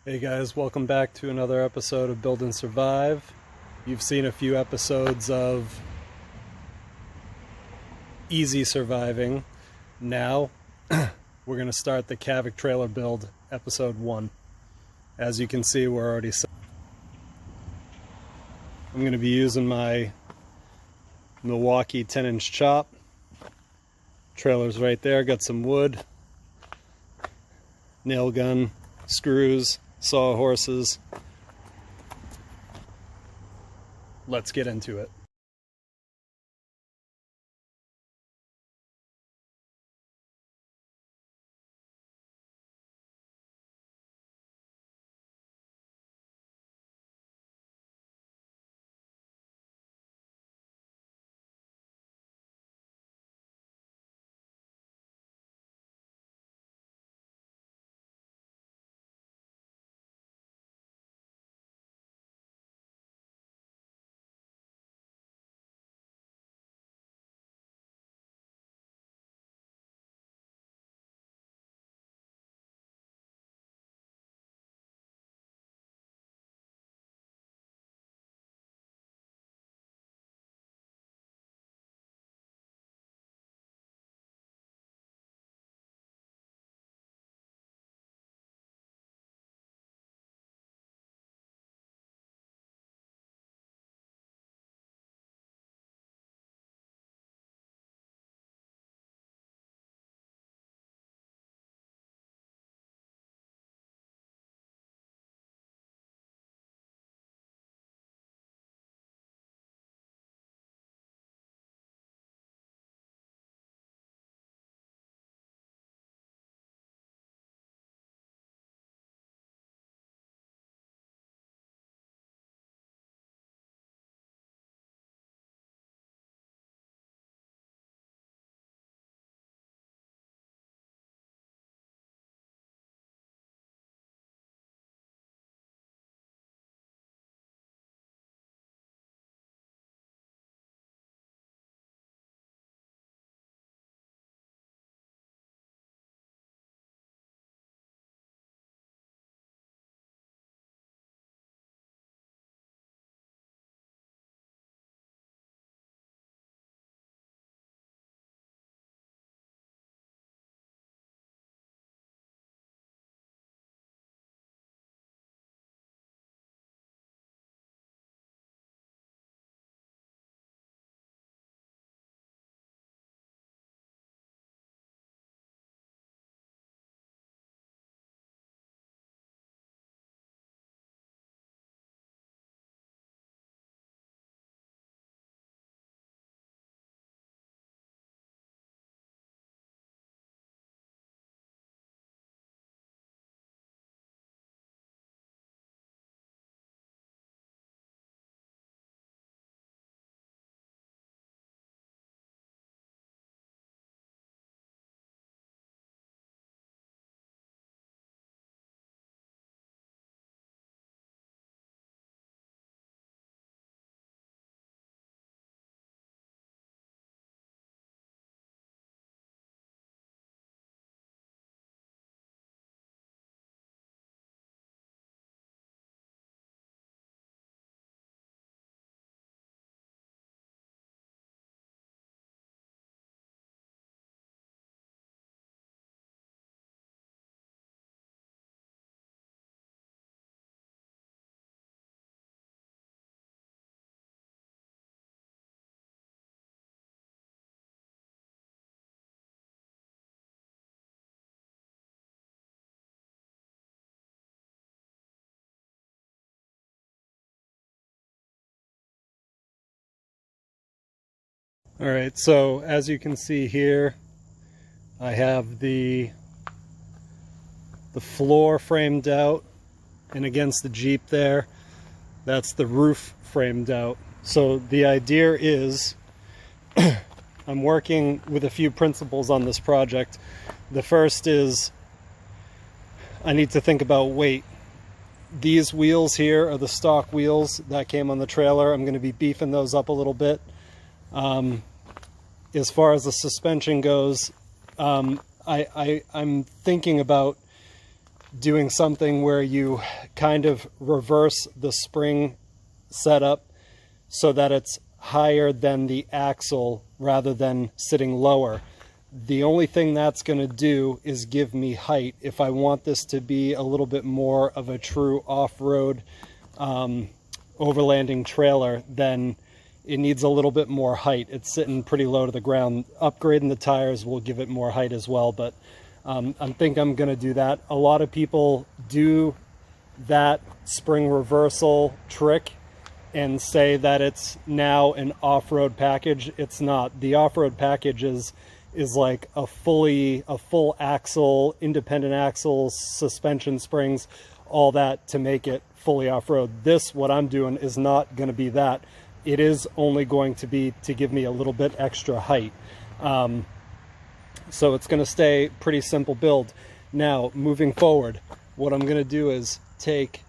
Hey guys, welcome back to another episode of Build and Survive. You've seen a few episodes of easy surviving. Now we're going to start the Kavik trailer build, episode 1. As you can see, we're already set. I'm going to be using my Milwaukee 10-inch chop. Trailer's right there, got some wood, nail gun, screws, sawhorses. Let's get into it. Alright, so as you can see here, I have the floor framed out, and against the Jeep there, that's the roof framed out. So the idea is, I'm working with a few principles on this project. The first is, I need to think about weight. These wheels here are the stock wheels that came on the trailer. I'm going to be beefing those up a little bit. As far as the suspension goes, I'm thinking about doing something where you kind of reverse the spring setup so that it's higher than the axle rather than sitting lower. The only thing that's going to do is give me height. If I want this to be a little bit more of a true off-road overlanding trailer, then it needs a little bit more height. It's sitting pretty low to the ground. Upgrading the tires will give it more height as well, but I think I'm going to do that. A lot of people do that spring reversal trick and say that it's now an off-road package. It's not. The off-road package is like a full axle, independent axles, suspension springs, all that to make it fully off-road. This, what I'm doing, is not going to be that. It is only going to be to give me a little bit extra height. So it's going to stay pretty simple build. Now, moving forward, what I'm going to do is take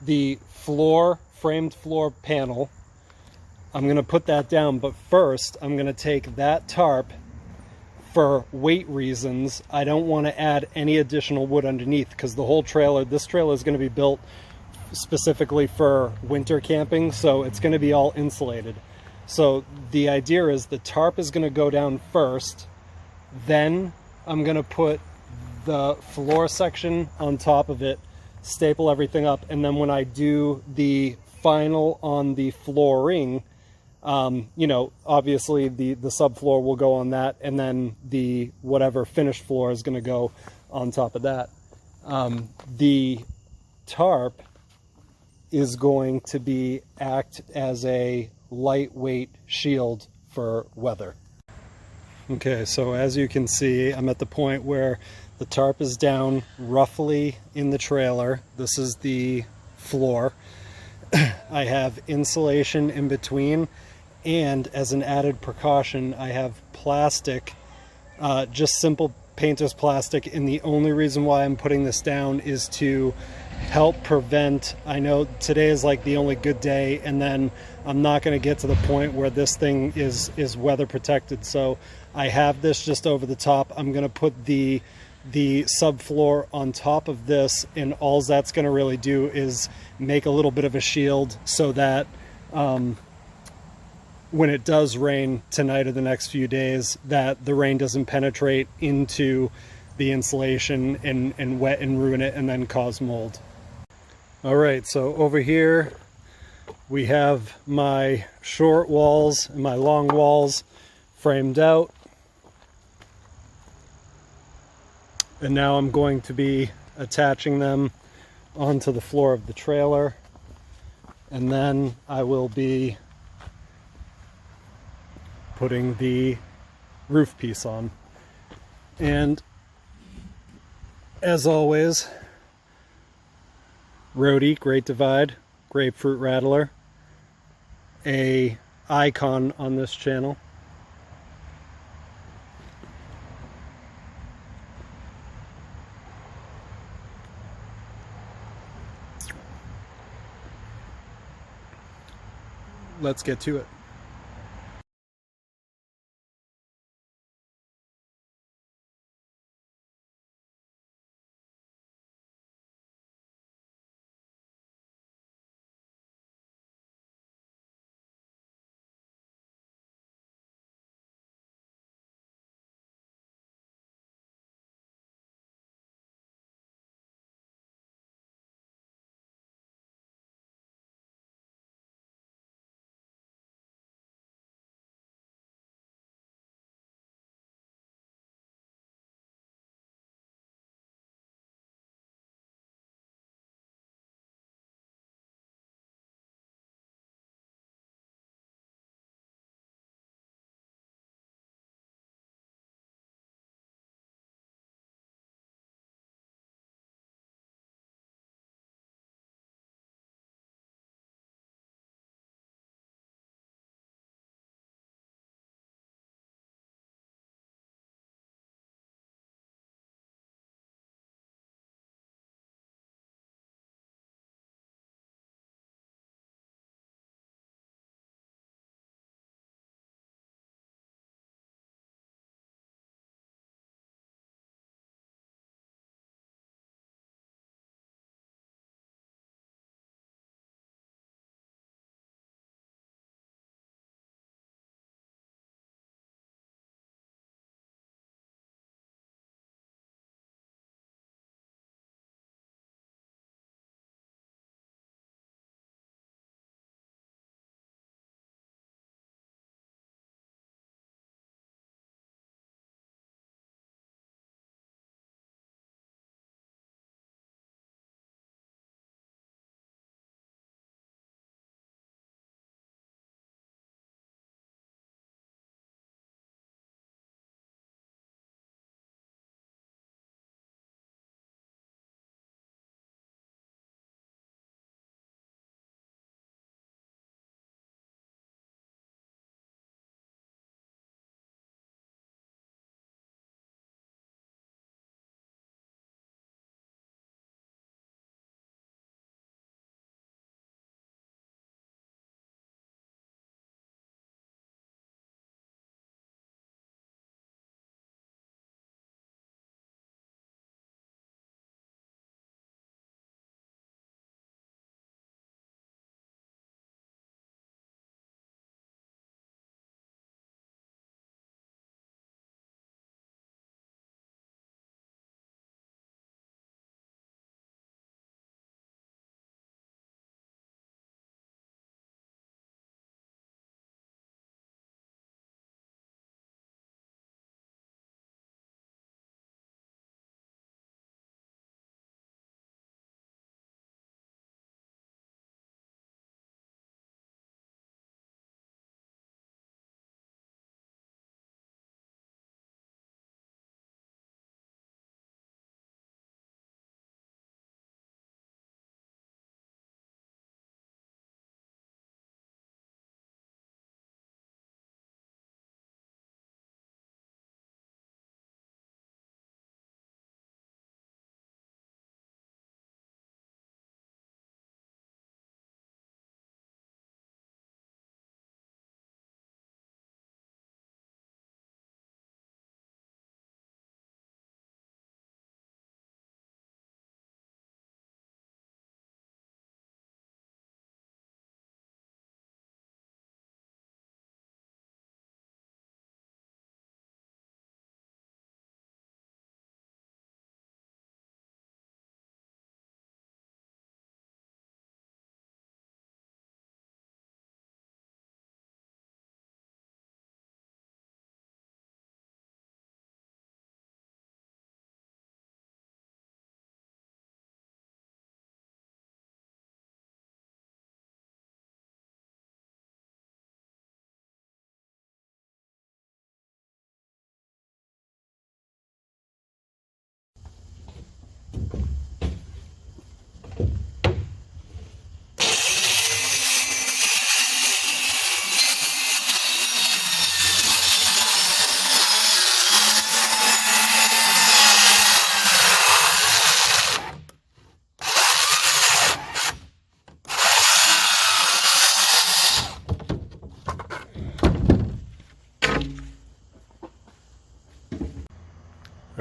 the framed floor panel. I'm going to put that down, but first I'm going to take that tarp. For weight reasons, I don't want to add any additional wood underneath, because the whole trailer, this trailer is going to be built specifically for winter camping, so it's going to be all insulated. So the idea is the tarp is going to go down first, then I'm going to put the floor section on top of it, staple everything up, and then when I do the final on the flooring, you know, obviously the subfloor will go on that, and then the whatever finished floor is going to go on top of that. The tarp is going to act as a lightweight shield for weather. Okay, so as you can see, I'm at the point where the tarp is down roughly in the trailer. This is the floor. I have insulation in between, and as an added precaution, I have plastic, just simple painter's plastic, and the only reason why I'm putting this down is to help prevent, I know today is like the only good day, and then I'm not going to get to the point where this thing is weather protected, so I have this just over the top. I'm going to put the subfloor on top of this, and all that's going to really do is make a little bit of a shield so that when it does rain tonight or the next few days, that the rain doesn't penetrate into the insulation and wet and ruin it and then cause mold. All right, so over here we have my short walls and my long walls framed out. And now I'm going to be attaching them onto the floor of the trailer. And then I will be putting the roof piece on. And as always, Roadie, Great Divide, Grapefruit Rattler, a icon on this channel. Let's get to it.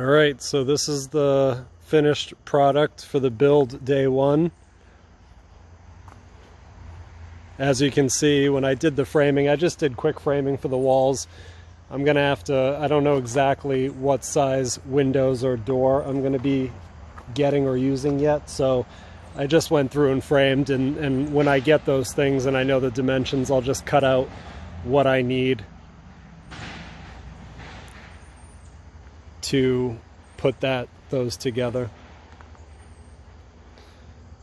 All right, so this is the finished product for the build day one. As you can see, when I did the framing, I just did quick framing for the walls. I'm gonna have to, I don't know exactly what size windows or door I'm gonna be getting or using yet, so I just went through and framed, and when I get those things and I know the dimensions, I'll just cut out what I need to put those together.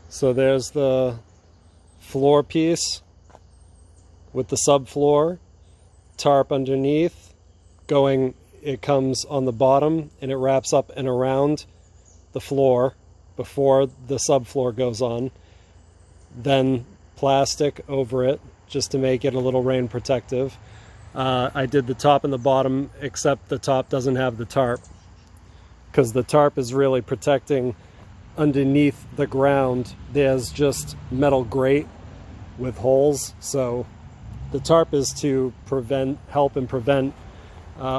So there's the floor piece with the subfloor, tarp underneath, it comes on the bottom and it wraps up and around the floor before the subfloor goes on. Then plastic over it just to make it a little rain protective. I did the top and the bottom, except the top doesn't have the tarp, because the tarp is really protecting underneath the ground. There's just metal grate with holes, so the tarp is to help prevent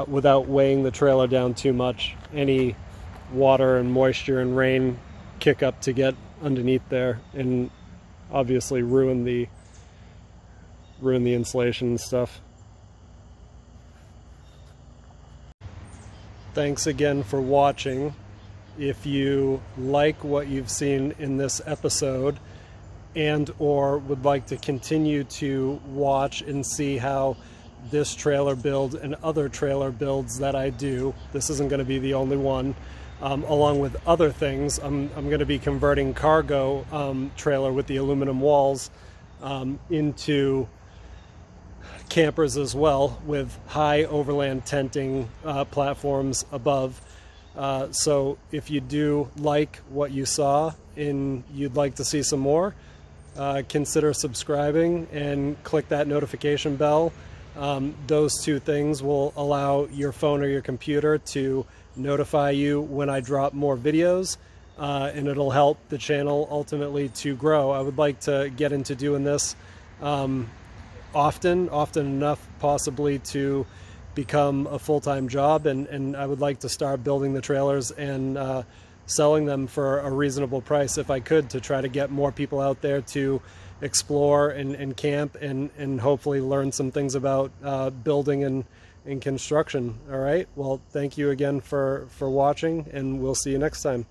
without weighing the trailer down too much, any water and moisture and rain kick up to get underneath there and obviously ruin the insulation and stuff. Thanks again for watching. If you like what you've seen in this episode and or would like to continue to watch and see how this trailer build and other trailer builds that I do, this isn't going to be the only one, along with other things. I'm going to be converting cargo trailer with the aluminum walls into campers as well, with high overland tenting platforms above. So if you do like what you saw and you'd like to see some more, consider subscribing and click that notification bell. Those two things will allow your phone or your computer to notify you when I drop more videos, and it'll help the channel ultimately to grow. I would like to get into doing this often enough possibly to become a full-time job, and I would like to start building the trailers and selling them for a reasonable price if I could, to try to get more people out there to explore and camp and hopefully learn some things about building and construction. All right, well, thank you again for watching, and we'll see you next time.